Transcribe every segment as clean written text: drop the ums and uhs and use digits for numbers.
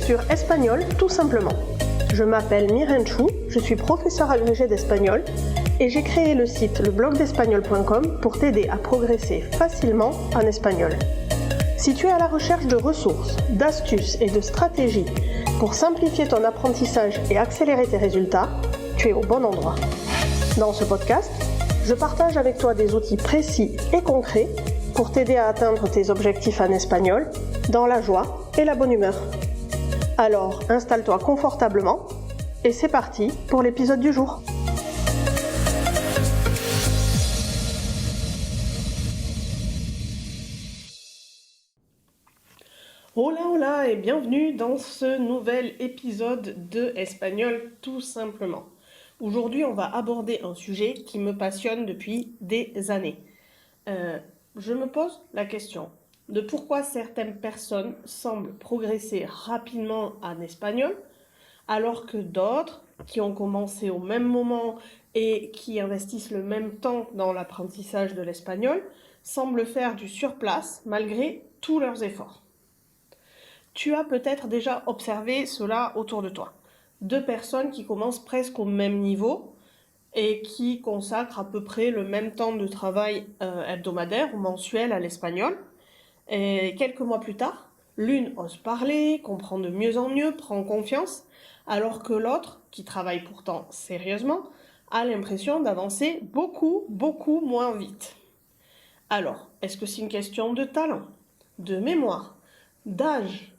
sur Espagnol tout simplement. Je m'appelle Miren Chou, je suis professeure agrégée d'espagnol et j'ai créé le site leblogdespagnol.com pour t'aider à progresser facilement en espagnol. Si tu es à la recherche de ressources, d'astuces et de stratégies pour simplifier ton apprentissage et accélérer tes résultats, tu es au bon endroit. Dans ce podcast, je partage avec toi des outils précis et concrets pour t'aider à atteindre tes objectifs en espagnol dans la joie et la bonne humeur. Alors, installe-toi confortablement et c'est parti pour l'épisode du jour. Hola hola et bienvenue dans ce nouvel épisode de Espagnol tout simplement. Aujourd'hui, on va aborder un sujet qui me passionne depuis des années. Je me pose la question de pourquoi certaines personnes semblent progresser rapidement en espagnol, alors que d'autres, qui ont commencé au même moment et qui investissent le même temps dans l'apprentissage de l'espagnol, semblent faire du surplace malgré tous leurs efforts. Tu as peut-être déjà observé cela autour de toi. Deux personnes qui commencent presque au même niveau et qui consacrent à peu près le même temps de travail hebdomadaire ou mensuel à l'espagnol. Et quelques mois plus tard, l'une ose parler, comprend de mieux en mieux, prend confiance, alors que l'autre, qui travaille pourtant sérieusement, a l'impression d'avancer beaucoup moins vite. Alors, est-ce que c'est une question de talent, de mémoire, d'âge,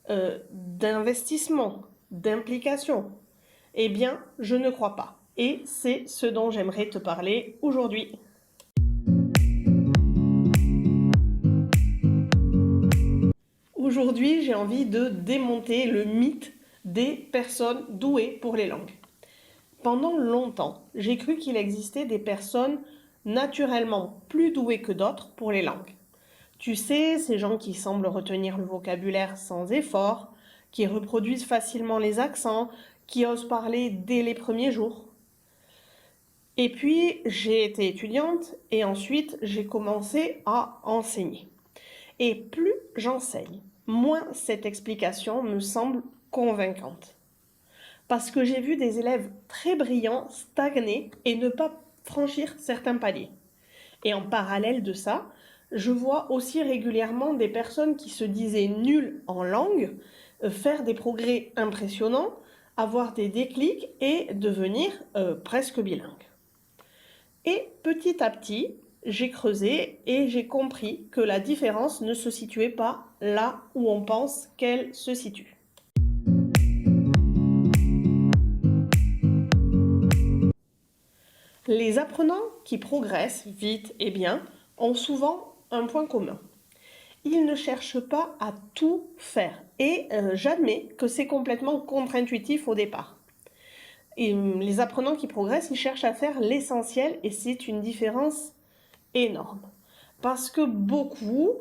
d'investissement, d'implication? Eh bien, je ne crois pas. Et c'est ce dont j'aimerais te parler aujourd'hui. Aujourd'hui, j'ai envie de démonter le mythe des personnes douées pour les langues. Pendant longtemps, j'ai cru qu'il existait des personnes naturellement plus douées que d'autres pour les langues. Tu sais, ces gens qui semblent retenir le vocabulaire sans effort, qui reproduisent facilement les accents, qui osent parler dès les premiers jours. Et puis, j'ai été étudiante et ensuite, j'ai commencé à enseigner. Et plus j'enseigne, moins cette explication me semble convaincante. Parce que j'ai vu des élèves très brillants stagner et ne pas franchir certains paliers. Et en parallèle de ça, je vois aussi régulièrement des personnes qui se disaient nulles en langue faire des progrès impressionnants, avoir des déclics et devenir presque bilingues. Et petit à petit, j'ai creusé et j'ai compris que la différence ne se situait pas là où on pense qu'elle se situe. Les apprenants qui progressent vite et bien ont souvent un point commun. Ils ne cherchent pas à tout faire et j'admets que c'est complètement contre-intuitif au départ. Et les apprenants qui progressent, ils cherchent à faire l'essentiel et c'est une différence énorme. Parce que beaucoup,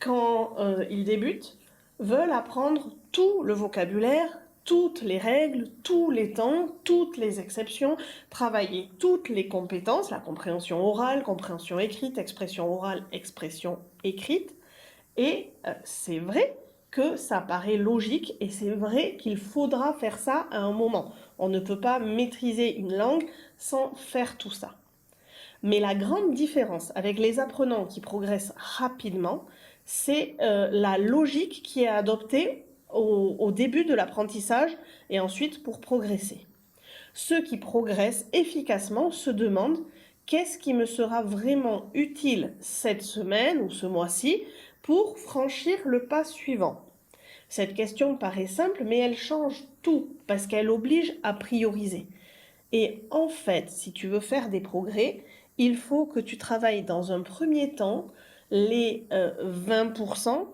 quand ils débutent, veulent apprendre tout le vocabulaire, toutes les règles, tous les temps, toutes les exceptions, travailler toutes les compétences, la compréhension orale, compréhension écrite, expression orale, expression écrite. Et c'est vrai que ça paraît logique et c'est vrai qu'il faudra faire ça à un moment. On ne peut pas maîtriser une langue sans faire tout ça. Mais la grande différence avec les apprenants qui progressent rapidement, c'est la logique qui est adoptée au début de l'apprentissage et ensuite pour progresser. Ceux qui progressent efficacement se demandent qu'est-ce qui me sera vraiment utile cette semaine ou ce mois-ci pour franchir le pas suivant. Cette question paraît simple, mais elle change tout parce qu'elle oblige à prioriser. Et en fait, si tu veux faire des progrès, il faut que tu travailles dans un premier temps les 20%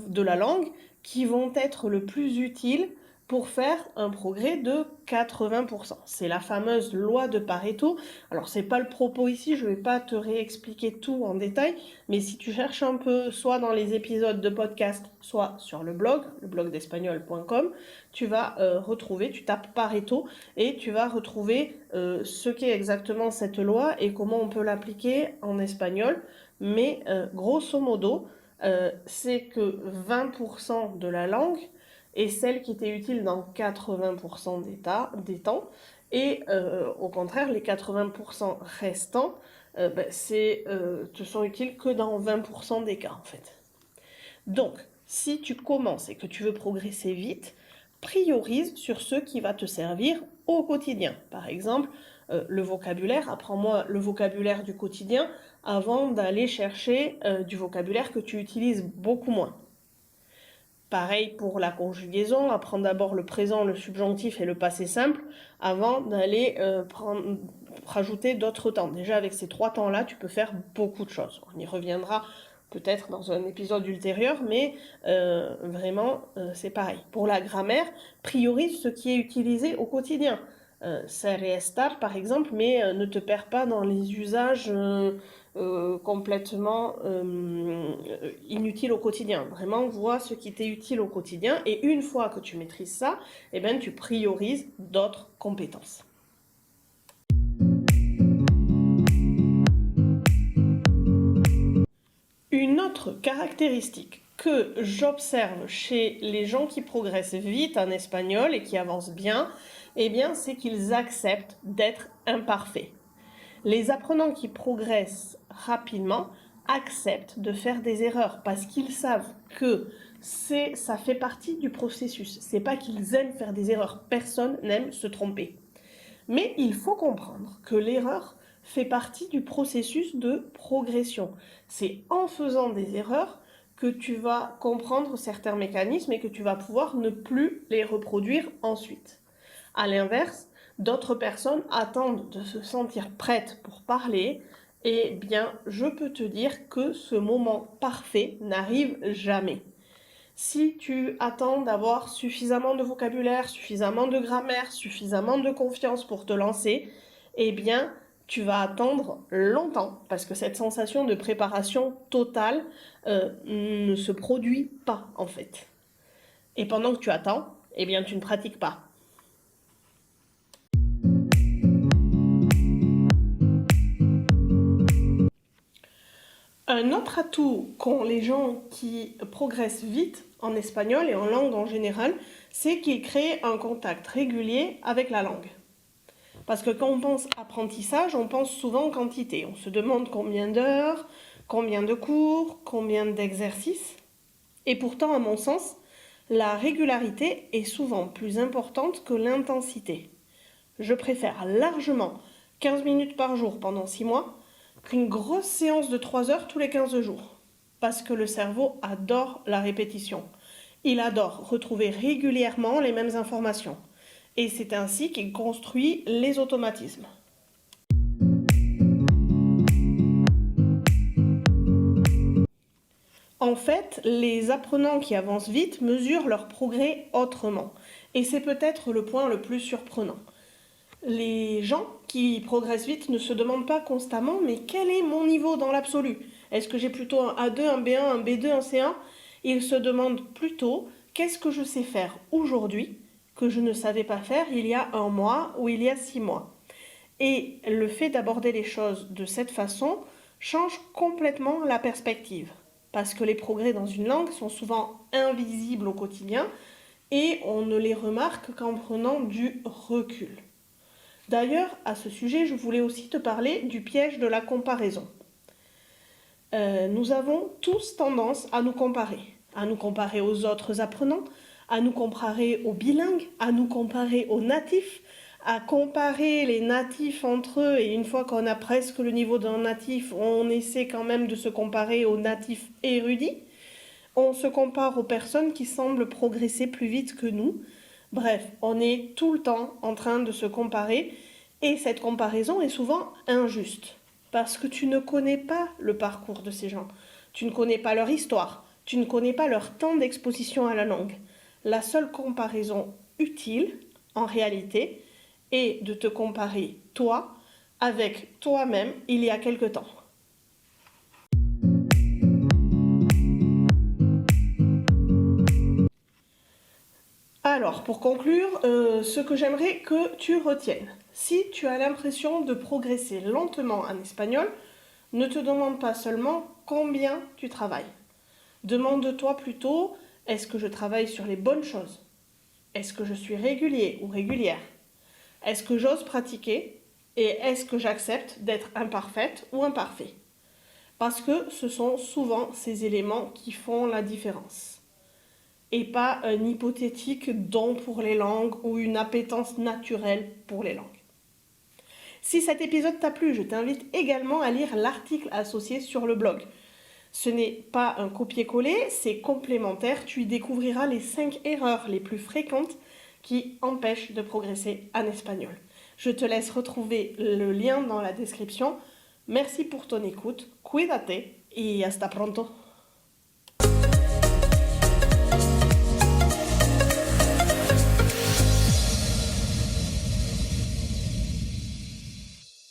de la langue qui vont être le plus utiles pour faire un progrès de 80%. C'est la fameuse loi de Pareto. Alors, c'est pas le propos ici, je vais pas te réexpliquer tout en détail, mais si tu cherches un peu, soit dans les épisodes de podcast, soit sur le blog d'espagnol.com, tu vas retrouver, tu tapes Pareto et tu vas retrouver ce qu'est exactement cette loi et comment on peut l'appliquer en espagnol. Mais grosso modo, c'est que 20% de la langue et celle qui t'est utile dans 80% des temps. Et au contraire, les 80% restants te sont utiles que dans 20% des cas en fait. Donc, si tu commences et que tu veux progresser vite, priorise sur ce qui va te servir au quotidien. Par exemple, le vocabulaire, apprends-moi le vocabulaire du quotidien avant d'aller chercher du vocabulaire que tu utilises beaucoup moins. Pareil pour la conjugaison, apprends d'abord le présent, le subjonctif et le passé simple avant d'aller rajouter d'autres temps. Déjà avec ces 3 temps-là, tu peux faire beaucoup de choses. On y reviendra peut-être dans un épisode ultérieur, mais vraiment c'est pareil. Pour la grammaire, priorise ce qui est utilisé au quotidien. Ser et estar par exemple, mais ne te perds pas dans les usages complètement inutiles au quotidien. Vraiment, vois ce qui t'est utile au quotidien et une fois que tu maîtrises ça, eh ben, tu priorises d'autres compétences. Une autre caractéristique que j'observe chez les gens qui progressent vite en espagnol et qui avancent bien, eh bien, c'est qu'ils acceptent d'être imparfaits. Les apprenants qui progressent rapidement acceptent de faire des erreurs parce qu'ils savent que ça fait partie du processus. C'est pas qu'ils aiment faire des erreurs, personne n'aime se tromper. Mais il faut comprendre que l'erreur fait partie du processus de progression. C'est en faisant des erreurs que tu vas comprendre certains mécanismes et que tu vas pouvoir ne plus les reproduire ensuite. À l'inverse, d'autres personnes attendent de se sentir prêtes pour parler. Eh bien, je peux te dire que ce moment parfait n'arrive jamais. Si tu attends d'avoir suffisamment de vocabulaire, suffisamment de grammaire, suffisamment de confiance pour te lancer, eh bien, tu vas attendre longtemps parce que cette sensation de préparation totale ne se produit pas en fait. Et pendant que tu attends, eh bien, tu ne pratiques pas. Un autre atout qu'ont les gens qui progressent vite en espagnol et en langue en général, c'est qu'ils créent un contact régulier avec la langue. Parce que quand on pense apprentissage, on pense souvent quantité. On se demande combien d'heures, combien de cours, combien d'exercices. Et pourtant, à mon sens, la régularité est souvent plus importante que l'intensité. Je préfère largement 15 minutes par jour pendant 6 mois qu'une grosse séance de 3 heures tous les 15 jours. Parce que le cerveau adore la répétition. Il adore retrouver régulièrement les mêmes informations. Et c'est ainsi qu'il construit les automatismes. En fait, les apprenants qui avancent vite mesurent leur progrès autrement. Et c'est peut-être le point le plus surprenant. Les gens qui progressent vite ne se demandent pas constamment mais quel est mon niveau dans l'absolu? Est-ce que j'ai plutôt un A2, un B1, un B2, un C1? Ils se demandent plutôt qu'est-ce que je sais faire aujourd'hui que je ne savais pas faire il y a un mois ou il y a 6 mois. Et le fait d'aborder les choses de cette façon change complètement la perspective. Parce que les progrès dans une langue sont souvent invisibles au quotidien et on ne les remarque qu'en prenant du recul. D'ailleurs, à ce sujet, je voulais aussi te parler du piège de la comparaison. Nous avons tous tendance à nous comparer aux autres apprenants, à nous comparer aux bilingues, à nous comparer aux natifs, à comparer les natifs entre eux et une fois qu'on a presque le niveau d'un natif, on essaie quand même de se comparer aux natifs érudits. On se compare aux personnes qui semblent progresser plus vite que nous. Bref, on est tout le temps en train de se comparer et cette comparaison est souvent injuste parce que tu ne connais pas le parcours de ces gens, tu ne connais pas leur histoire, tu ne connais pas leur temps d'exposition à la langue. La seule comparaison utile, en réalité, est de te comparer toi avec toi-même il y a quelque temps. Alors, pour conclure, ce que j'aimerais que tu retiennes, si tu as l'impression de progresser lentement en espagnol, ne te demande pas seulement combien tu travailles. Demande-toi plutôt Est-ce que je travaille sur les bonnes choses? Est-ce que je suis régulier ou régulière? Est-ce que j'ose pratiquer? Et est-ce que j'accepte d'être imparfaite ou imparfait? Parce que ce sont souvent ces éléments qui font la différence. Et pas un hypothétique don pour les langues ou une appétence naturelle pour les langues. Si cet épisode t'a plu, je t'invite également à lire l'article associé sur le blog. Ce n'est pas un copier-coller, c'est complémentaire. Tu y découvriras les 5 erreurs les plus fréquentes qui empêchent de progresser en espagnol. Je te laisse retrouver le lien dans la description. Merci pour ton écoute, cuídate y hasta pronto.